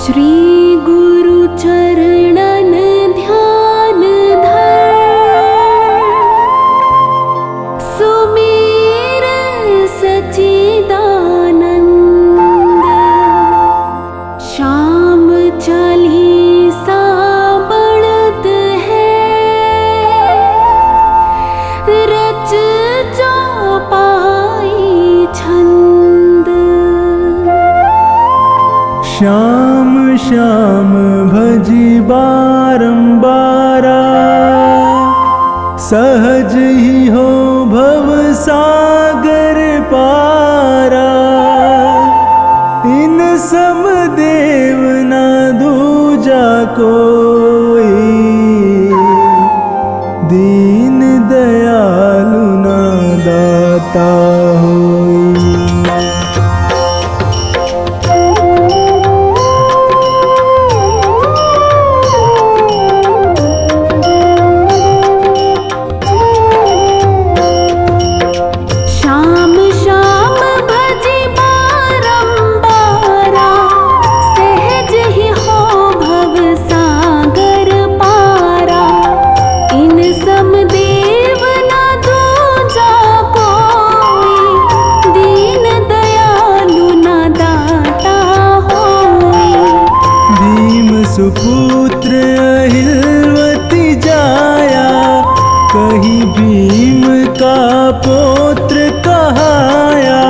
श्री गुरु चरणन ध्यान धर, सुमेर सच्चिदानंद। श्याम चालीसा बढ़त है, रच चौपाई छंद। श्याम श्याम भजी बारंबारा, सहज ही हो भव सागर पारा। इन सम देव ना दूजा कोई, दीन दयालु ना दाता होई। सुपुत्र अहिलवती जाया, कहीं भीम का पौत्र कहाया।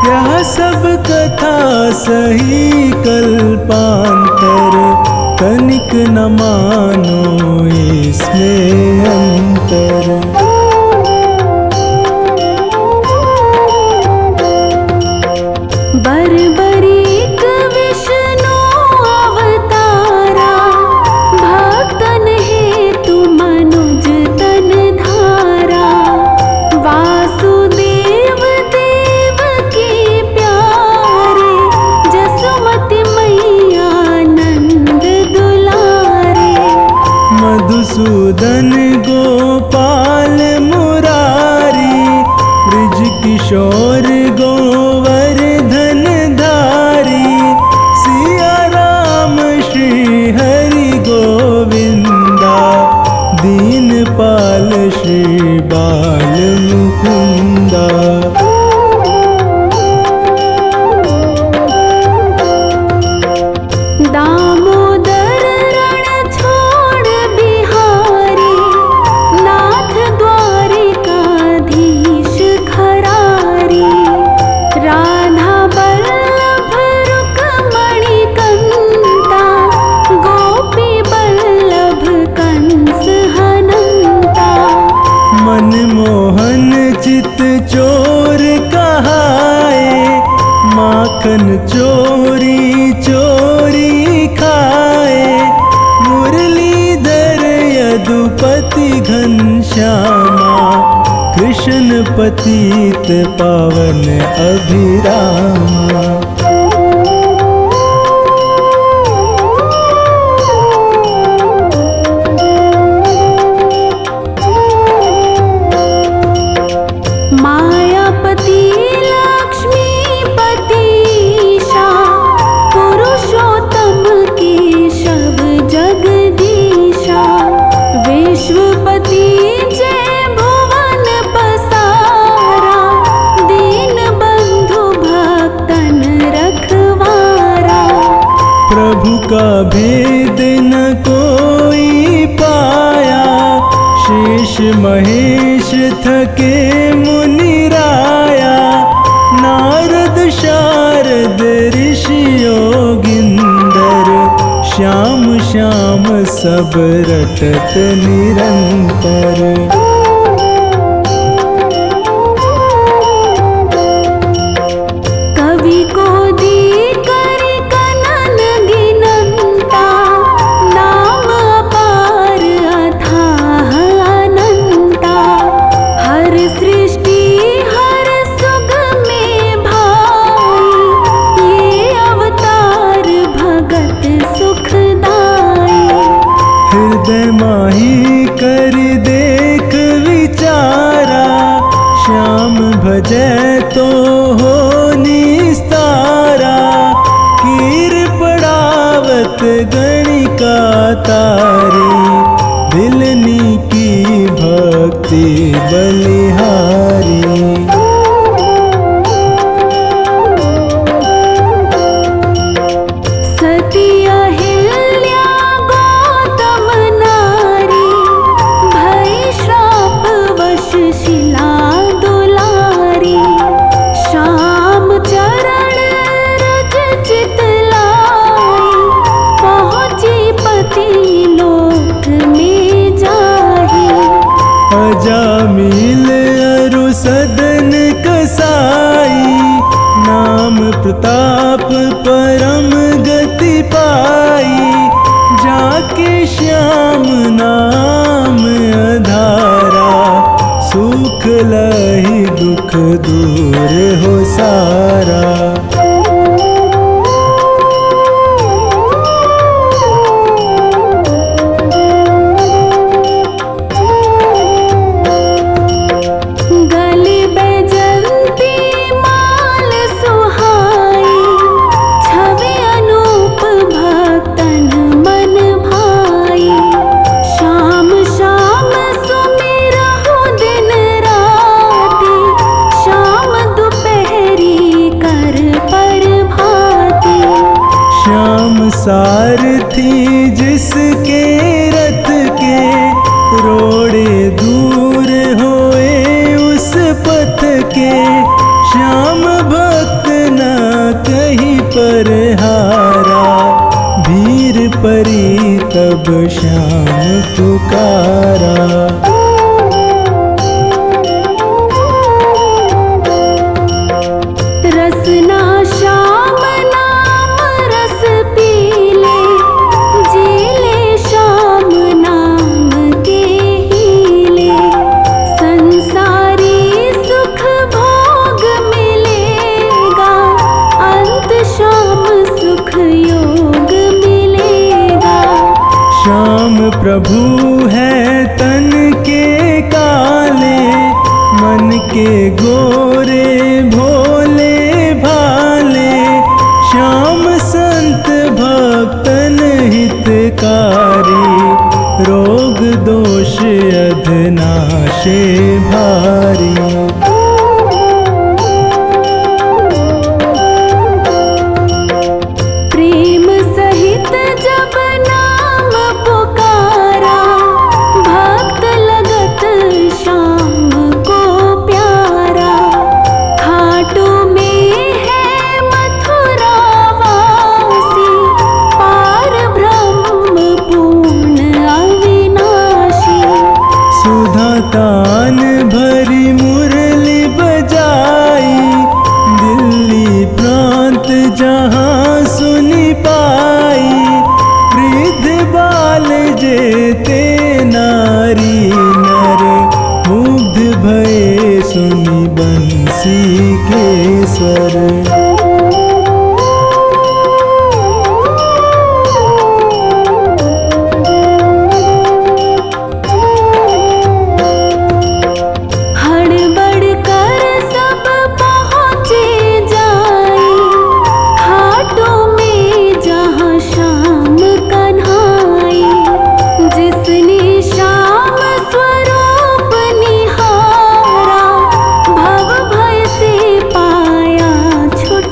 यह सब कथा सही कल्पांतर, तनिक न मानो इसमें अंतर। बरबरीक विष्णु अवतारा, भक्तन हेतु मनुज तन धारा। वासुदेव देव की प्यारे, जसुमति मैया नंद दुलारे। मधुसूदन गोपाल मुरारी, ब्रिज किशोर गोवर्धन धारी। सिया राम श्री हरि गोविंदा, दीनपाल श्री बाल मुकुंदा। दामोदर रण छोड़ बिहारी, नाथ द्वारिकाधीश खरारी। राधा बल्लभ रुक्मणी कंता, गोपी बल्लभ कंस हनंता। मनमोहन चित चोर कहाए, माखन चोरी चोरी खाए। मुरलीधर यदुपति घनश्यामा, कृष्ण पतित पावन अभिरामा। मायापति लक्ष्मीपतिशा, पुरुषोत्तम केशव जगदीशा। विश्वपति जय भुवन पसारा, दीन बंधु भक्तन रखवारा। प्रभु का भेद न कोई पाया, शेष महेश थके मुनिराया। नारद शारद ऋषि योगिंदर, श्याम श्याम सब रटत निरंतर। कवि को दी कर कनन गिनंता, नाम अपार अथाह अनंता। हर सृष्टि हर सुख में भाई, ये अवतार भगत सुखदाई। हृदय माही कर देख विचारा, श्याम भजै तो हो निस्तारा। कीर पड़ाव तारी, दिलनी की भक्ति बलिहारी। सती अहिल्या गौतम नारी, भई श्राप वश शिला दुलारी। श्याम चरण रज चित लाई, पहुँची पति लोक में जाही। अजामिल अरु सदन कसाई, नाम प्रताप परम गति पाई। जाके श्याम नाम अधारा, सुख लहि दुख दूर हो सारा। गले बैजंती माल सुहाई, छवि अनूप भक्तन मन भाई। श्याम श्याम सुमिरहु दिन राति, श्याम दुपहरी कर पर भाती। श्याम सारथी जिसके रथ के, रोड़े दूर होए उस पथ के। श्याम भक्त न कहीं पर हारा, भीर परी तब श्याम पुकारा। रसना श्याम नाम रस पीले, जीले श्याम नाम के हीले। संसारी सुख भोग मिलेगा, अंत श्याम सुख योग मिलेगा। श्याम प्रभु है तन के काले, मन के गोरे भोले भाले। श्याम संत भक्तन हितकारी, रोग दोष अधनाशे भारी। प्रेम सहित जब नाम पुकारा, भक्त लगत श्याम को प्यारा। खाटू में है मथुरा वासी, पार ब्रह्म पूर्ण अविनाशी। सुधा तान भरी मुरली बजाई, दिल्ली प्रांत जहाँ सुनी पाई। वृद्ध बाल जेते नारी नर, मुग्ध भये सुनी बंसी के स्वर। हड़बड़ कर सब पहुँचे जाई, खाटू में जहाँ श्याम कन्हाई। जिसने श्याम स्वरूप निहारा, भव भय से पाया छुटकारा।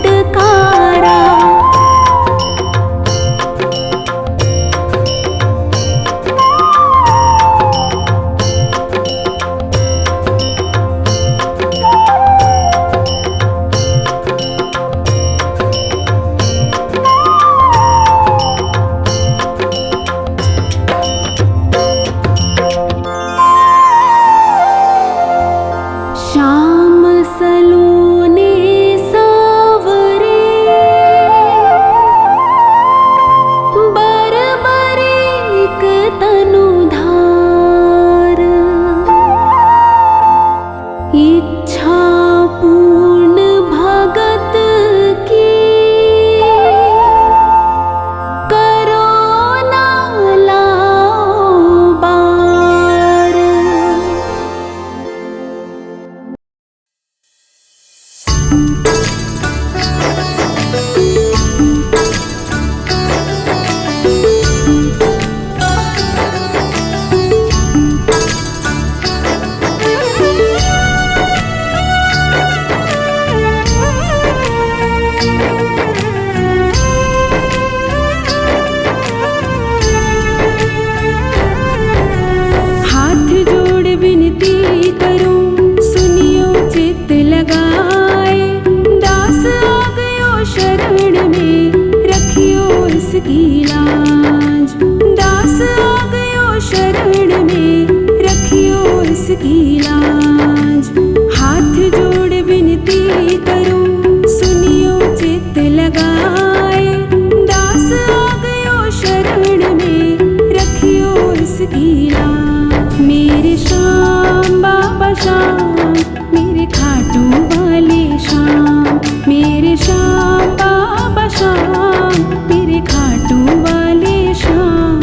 मेरे श्याम बाबा श्याम, मेरे खाटू वाले श्याम।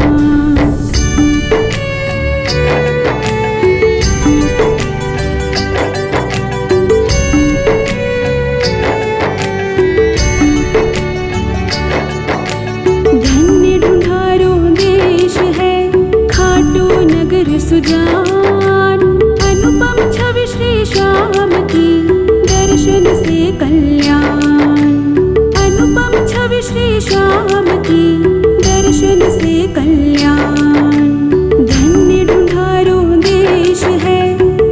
धन्य ढूंढारो देश है खाटू नगर सुजान, अनुपम छवि श्री श्याम की दर्शन से कल्याण। अनुपम छवि श्री श्याम की दर्शन से कल्याण। धन्य ढूंढारो देश है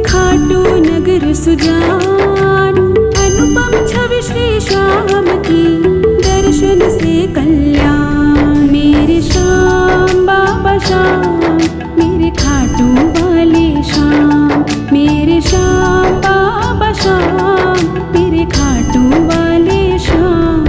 खाटू नगर सुजान, अनुपम छवि श्री श्याम की दर्शन से कल्याण। मेरे श्याम बाबा श्याम, मेरे खाटू वाले श्याम, मेरे श्याम बाबा श्याम, मेरे खाटू वाले श्याम।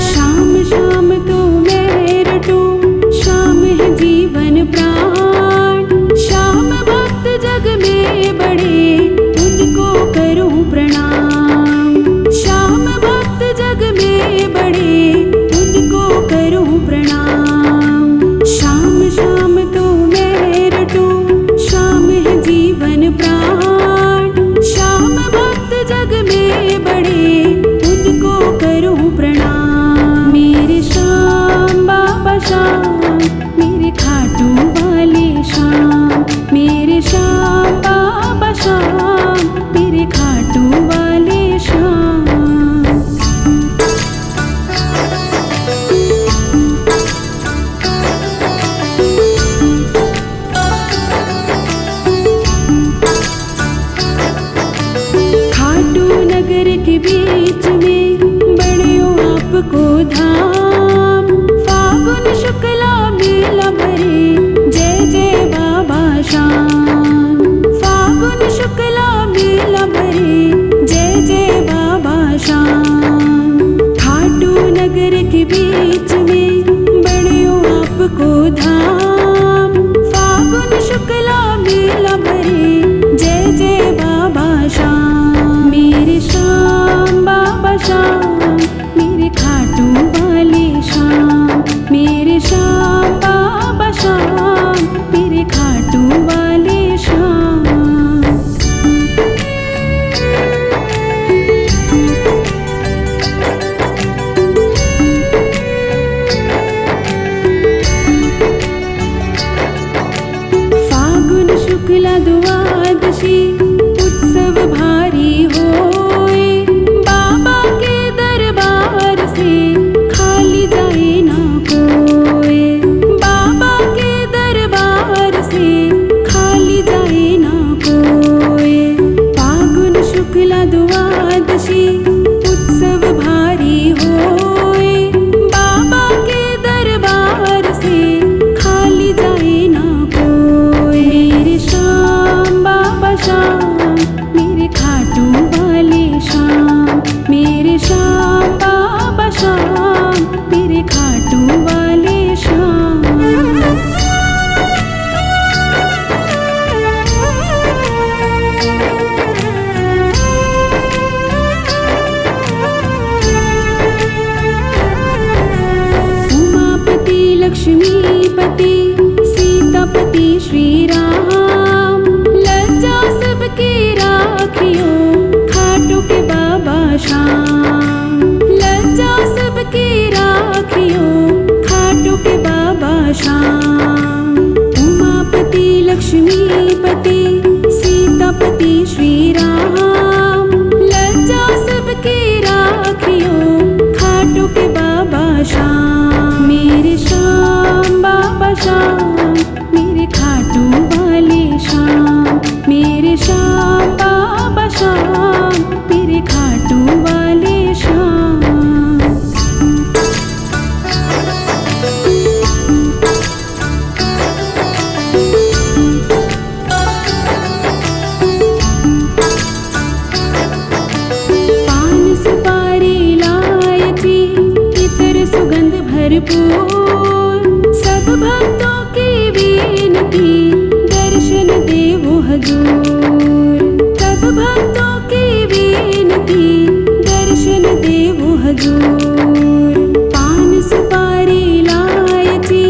श्याम श्याम तो मैं रटूं, श्याम है जीवन प्राण। श्याम भक्त जग में बड़े, उनको करूं प्रणाम। श्याम भक्त जग में बड़े, उनको करूं प्रणाम। श्याम श्याम तो मैं रटूं, श्याम है जीवन प्राण। श्याम भक्त जग में बड़े, उनको करूं प्रणाम। मेरे श्याम बाबा श्याम, मेरे खाटू वाले श्याम, मेरे श्याम बाबा श्याम, मेरे खाटू वाले श्याम। खाटू नगर के बीच में बड़ियो आपको धाम। फागुन शुक्ला मेला भरे, जय जय बाबा श्याम। फागुन शुक्ला मेला भरे, जय जय बाबा श्याम। खाटू नगर के बीच में बड़ियो आपको धाम। फागुन शुक्ला मेला भरे, जय जय बाबा श्याम। मेरे श्याम बाबा श्याम, मेरे खाटू वाले श्याम, मेरे श्याम बाबा श्याम, मेरे खाटू वाले श्याम। फागुन शुक्ला द्वादशी उत्सव भारी होए, बाबा के दरबार से खाली जाए ना कोई। बाबा के दरबार से खाली जाए ना कोई। फागुन शुक्ला द्वादशी उत्सव भारी होए, बाबा के दरबार से खाली जाए ना कोई। मेरे श्याम बाबा श्याम, मेरे खाटू वाले श्याम, मेरे श्याम बाबा श्याम, मेरे खाटू वाले श्याम। उमापति लक्ष्मीपति सीतापति श्री राम, लज्जा सबकी राखियो खाटू के बाबा श्याम। लज्जा सबकी राखियो खाटू के बाबा श्याम। उमापति लक्ष्मीपति सीतापति श्री राम, लज्जा सबकी राखियो खाटू के बाबा श्याम। मेरे श्याम बाबा श्याम, मेरे खाटू वाले श्याम, मेरे श्याम बाबा श्याम, मेरे खाटू वाले भरपूर। सब भक्तों की विनती दर्शन देवो हजूर। सब भक्तों की विनती दर्शन देवो हजूर। पान सुपारी इलायची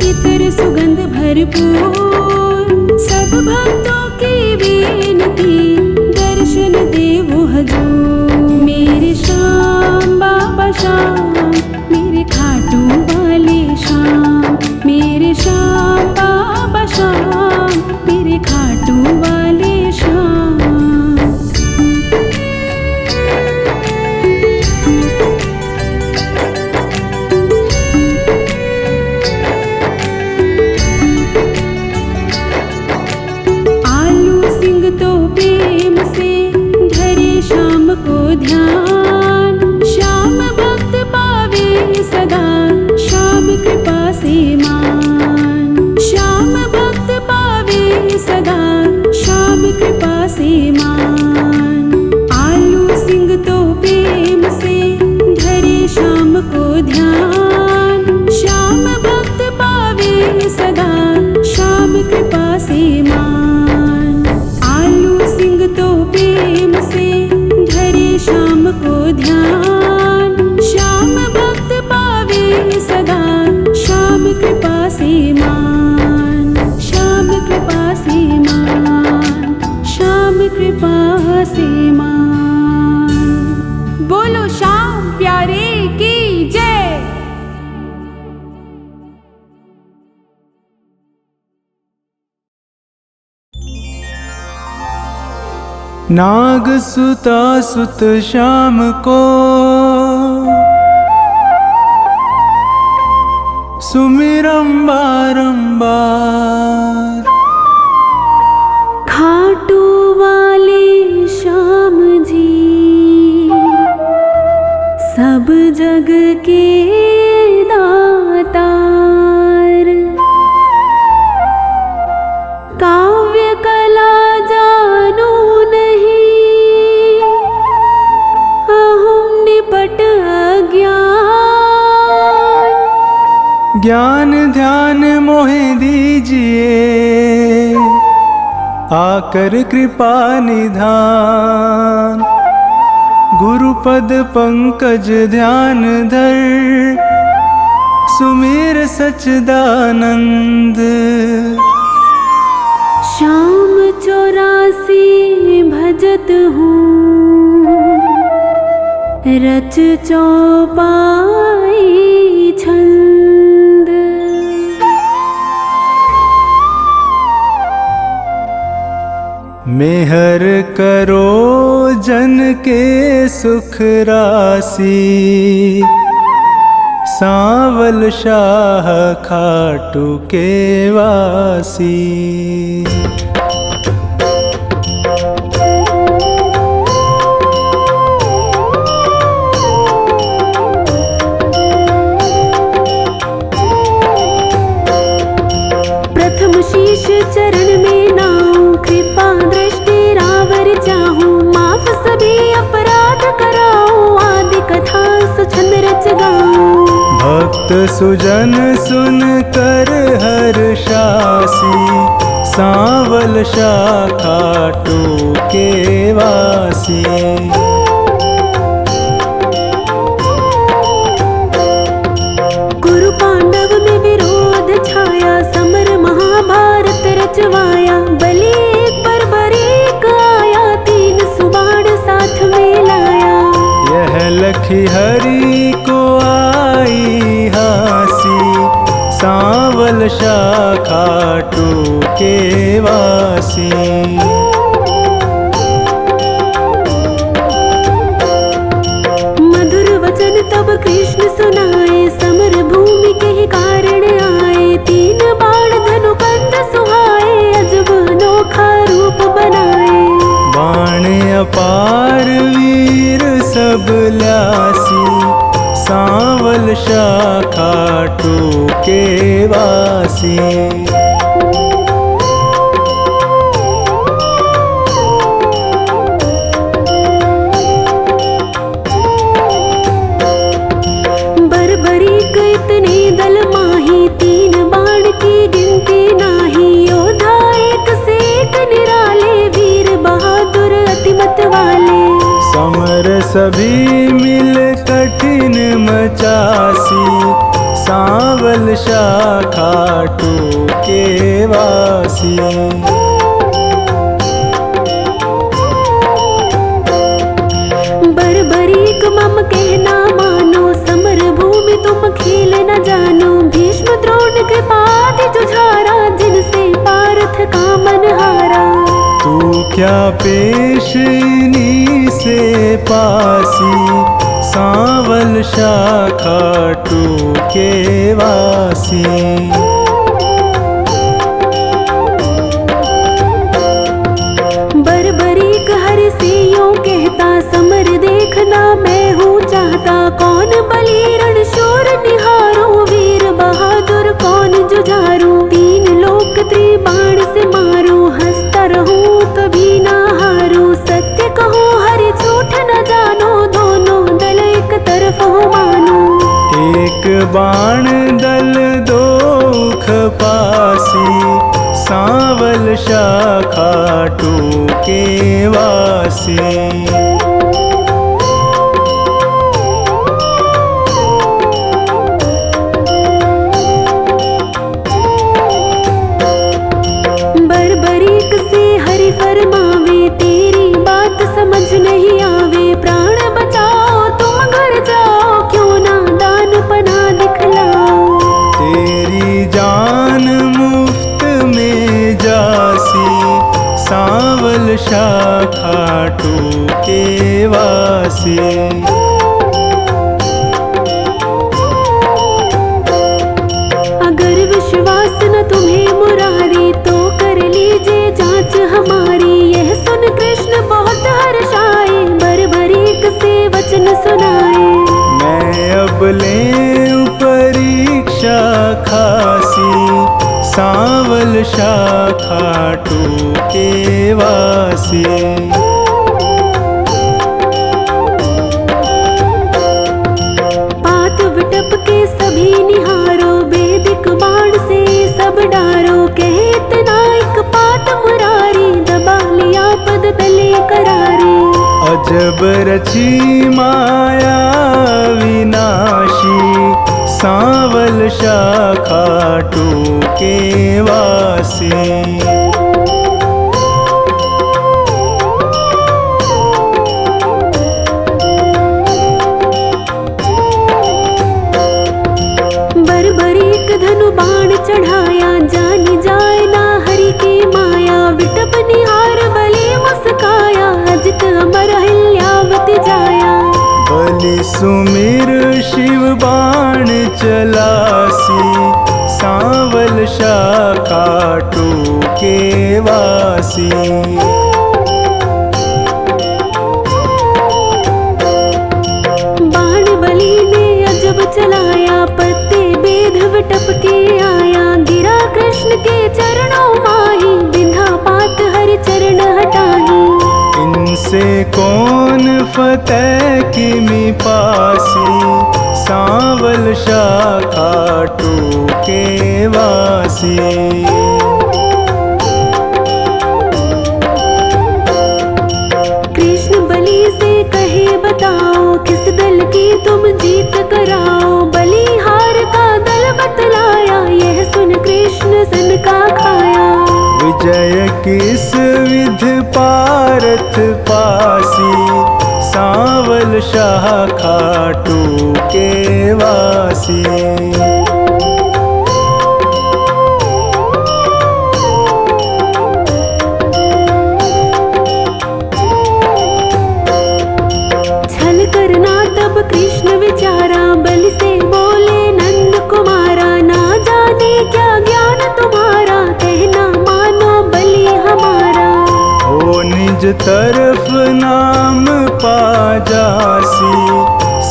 इतर सुगंध भरपूर। सब भक्तों की विनती दर्शन देवो हजूर। मेरे श्याम बाबा श्याम मेरे खाटू वाले श्याम। मेरे श्याम बाबा श्याम मेरे खाटू वाले श्याम। आलू सिंह तो प्रेम से धरे श्याम को ध्यान। श्याम भक्त पावे सदा श्याम कृपा से मान। श्याम भक्त पावे सदा श्याम कृपा से मान। आलू सिंह तो प्रेम से धरे श्याम को ध्यान। श्याम भक्त पावे सदा श्याम कृपा से मान। आलू सिंह तो प्रेम से धरे श्याम को ध्यान। श्याम भक्त पावे सदा श्याम कृपा से मान। श्याम कृपा से मान। श्याम कृपा से मान। बोलो श्याम प्यारे की जय। नाग सुता सुत श्याम को सुमिरम बारंबार। खाटू वाले श्याम जी सब जग के दातार। काव्य कला जानो नहीं अहम निपट अज्ञान। ज्ञान ध्यान मोहे दीजिए आकर कृपा निधान। गुरुपद पंकज ध्यान धर सुमिर सच्चिदानंद। श्याम 84 भजत हूँ रच चौपाई छंद। मेहर करो जन के सुख राशि। सांवल शाह खाटू के वासी। प्रथम शीश चरण में नाऊं कृपा दृष्टि रावर चाहूं। माफ सभी अपराध कराऊं आदि कथा सुछंद रच गाऊं। भक्त सुजन सुन कर हर्षासी। सांवल शाह खाटू के वासी। कुरु पांडव में विरोध छाया समर महाभारत रचवाया। बलि एक पर बरीक आया तीन सुबाण साथ में लाया। यह लखी हरि को आई हासी। सांवल शाह खाटू के वासी। मधुर वचन तब कृष्ण सुनाए समर भूमि के ही कारण आए। तीन बाण धनु कंध सुहाए अजब अनोखा रूप बनाए। बाण अपार वीर सब ल्यासी। सांवल शाह खाटू के वासी। सभी मिल कठिन मचासी, सांवल शाखा टोके वासी। बरबरीक मम कहना मानो, समर भूमि तुम खेल न जानो। भीष्म द्रोण कृपादि जुझारा, जिनसे पार्थ का मन हारा। तू क्या पेश इन्हीं से पासी, सांवल शाखा टोके वासी। बरबरीक हरि से यूं कहता, समर देखना मैं हूँ चाहता। कौन बली रण शूर निहारो, वीर बहादुर कौन जुझारू। तीन लोक त्रिबाण से मारू, हंसता रहूं कभी ना हारू। सत्य कहो हरि झूठ न जानो, दोनों दल एक तरफ हो मानो। एक बाण दल दो खपासी, सांवल शाखा टोके वासी। बरबरीक से हरि फरमावे, तेरी बात समझ नहीं आवे। प्राण बचाओ तुम घर जाओ, क्यों ना दान पना दिखलाओ। तेरी जान मुफ्त में जासी, सांवल शाखा टोके वासी। अगर विश्वास न तुम्हें मुरारी, तो कर लीजिए जांच हमारी। यह सुन कृष्ण बहुत हर्षाए, बरबरीक से वचन सुनाए। मैं अब ले परीक्षा खासी, सांवल शाखा टोके वासी। पात विटप के सभी निहारो, वैदिक बाण से सब डारो। कहे इतना एक पात मुरारी, दबा लिया पद तले करारे। अजब रची माया विनाशी, सांवल शाखा टोके वासी। बरबरीक धनु बाण चढ़ाया, जानी जाए ना हरि की माया। विटप निहार बलि मुस्काया, अजित अमर हिल्यावति जाया। बलि सुमिर शिव बाण चलासी, सांवल शाखा टोके वासी। बाण बलि ने अजब चलाया, पत्ते बेध विटप के आया। गिरा कृष्ण के चरणों माही, बिंधा पात हरि चरण हटाही। इनसे कौन फतेह किमि पासी, सांवल शाखा टोके वासी। कृष्ण बलि से कहे बताओ, किस दल की तुम जीत कराओ। बलिहार का दल बतलाया, यह सुन कृष्ण सन का खाया। विजय किस विध पारथ पासी, सांवल शाखा टोके वासी। छल करना तब कृष्ण विचारा, बलि से बोले नंद कुमारा। ना जाने क्या ज्ञान तुम्हारा, कहना मानो बलि हमारा। हो निज तरफ नाम पा जासी,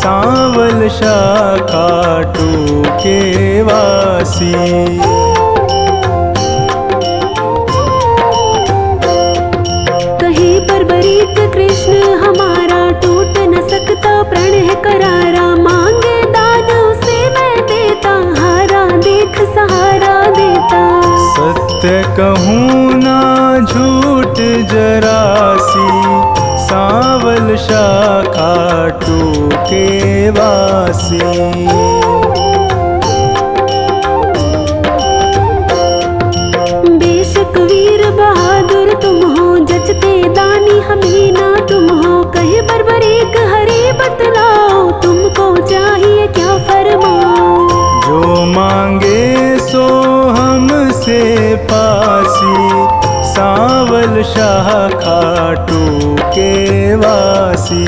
सांवल शाखा टोके वासी। कहे बरबरीक कृष्ण हमारा, टूट न सकता प्रण है करारा। मांगे दान उसे मैं देता, हारा देख सहारा देता। सत्य कहूँ ना झूठ जरासी, सांवल शाखा वासी। बेशक वीर बहादुर तुम हो, जचते दानी हमें ना तुम हो, कहे बर्बरीक हरे बतलाओ, तुमको चाहिए क्या फरमाओ। जो मांगे सो हमसे पासी, सांवल शाह खाटू के वासी।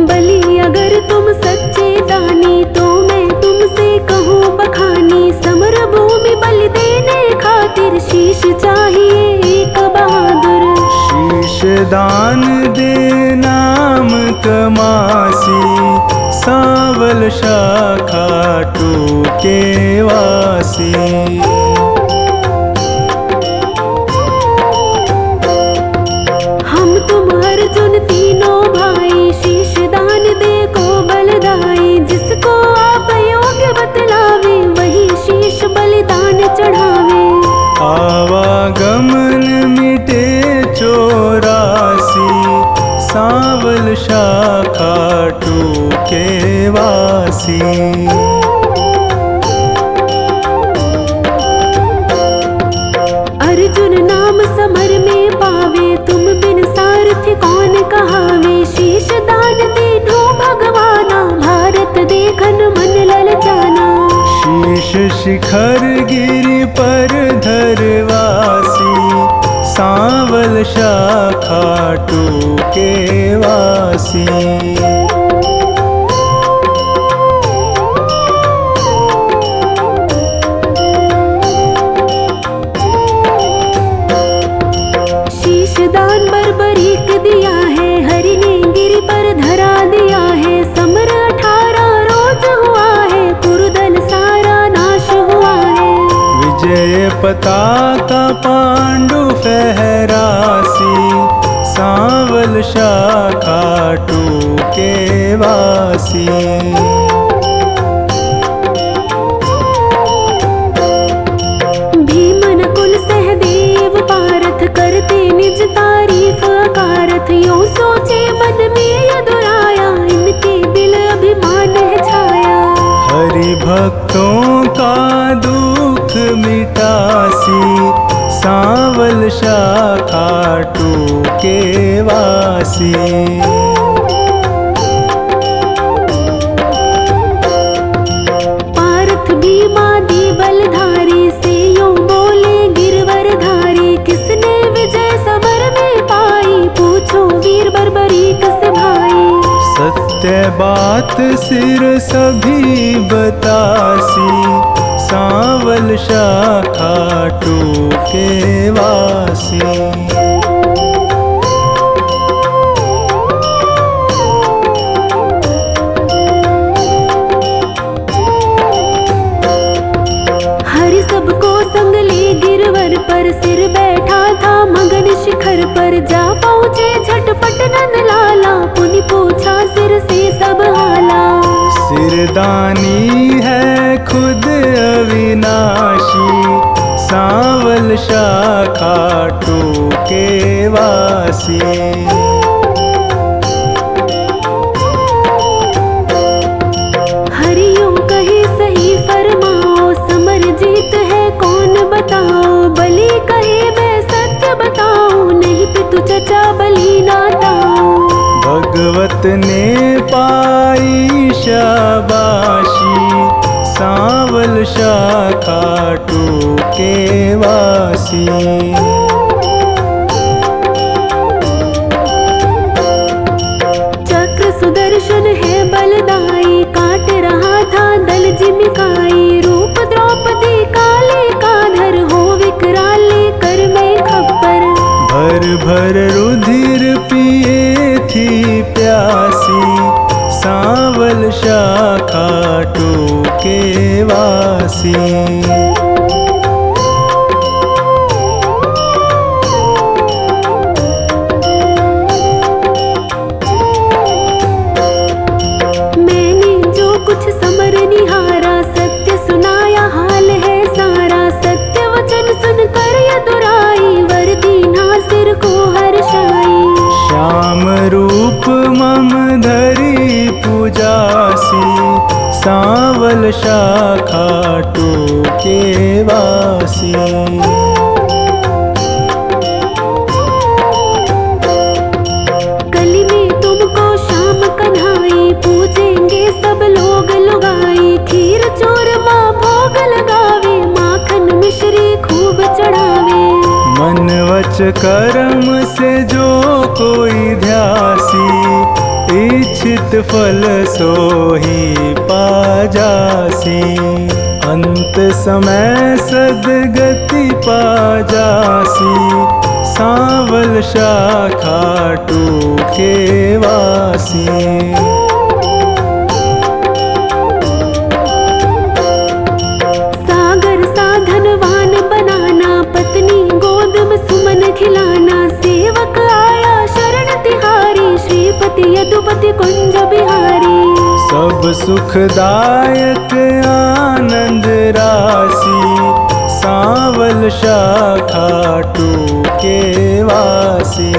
बलि अगर तुम सच्चे दानी, तो मैं तुमसे कहूँ बखानी, समर भूमि बलि देने खातिर शीश चाहिए एक बहादुर। शीश दान दे नाम कमासी, सांवल शाह खाटू के वासी। हम तुम अर्जुन तीनों भाई, शीश दान दे को बलदाई, जिसको आप योग्य बतलावे, वही शीश बलिदान चढ़ावे। आवागमन मिटे 84, सांवल शाह खाटू के वासी। अर्जुन नाम समर में पावे, तुम बिन सारथी कौन कहावे, शीश दान दीनो भगवाना, भारत देखन मन ललचाना। शीश शिखर गिरि पर धरवासी, सांवल शाह खाटू के वासी। शीश दान बर्बरीक दिया है, हरि ने गिरि पर धरा दिया है, समर 18 रोज हुआ है, कुरुदल सारा नाश हुआ है। विजय पताका पांडु फहरासी, सांवल शाह खाटू के वासी। भीम नकुल सहदेव पारथ, करते निज तारीफ अकारथ, यूं सोचे मन में यदुराया, इनके दिल अभिमान है छाया। हरि भक्तों का दुख मिटासी, सांवल शाह खाटू के वासी। पारथ भीमादि बलधारी, से यूं बोले गिरवर धारी, किसने विजय समर में पाई, पूछो वीर बर्बरीक से भाई। सत्य बात सिर सभी बतासी, सांवल शाह खाटू के वासी। हरि सबको संग ले गिरवर पर, सिर बैठा था मगन शिखर पर, जा पहुँचे झटपट नंद लाला, पुनि पूछा सिर से सब हाला। सिरदानी है खुद अविनाशी, सांवल शाह खाटू के वासी। हरि यूं कहे सही फरमाओ, समर जीत है कौन बताओ, बलि कहे मैं सत्य बताऊं, नहीं पितु चचा बलि नाताऊं। भगवत ने पाई शाबाशी, सांवल शाह खाटू के वासी। चक्र सुदर्शन है बलदाई, काट रहा था दल जिमिकाई, रूप द्रौपदी काले का धर, हो विकराल कर मैं खप्पर। भर भर रुधिर पिए थी प्यासी, सांवल शाह खाटू के वासी। मैंने जो कुछ समर निहारा, सत्य सुनाया हाल है सारा, सत्य दुराई, वर दीना सिर को हर्षाई। श्याम रूप मम धरी पूजासी, सांवल शाखा टोके वासी। कली में तुमको श्याम कन्हाई, पूजेंगे सब लोग लुगाई। खीर चूरमा भोग लगावे, माखन मिश्री खूब चढ़ावे। मन वच कर्म से जो कोई ध्यासी, इच्छित फल सोही पाजासी। अंत समय सदगति पाजासी, सांवल शाखा टोके वासी। सागर साधनवान बनाना, पत्नी गोद में सुमन खिलाना। सेवक आया शरण तिहारी, श्रीपति यदुपति कुंज बिहारी। सब सुखदायक आनंद राशि, सांवल शाखा टोके वासी।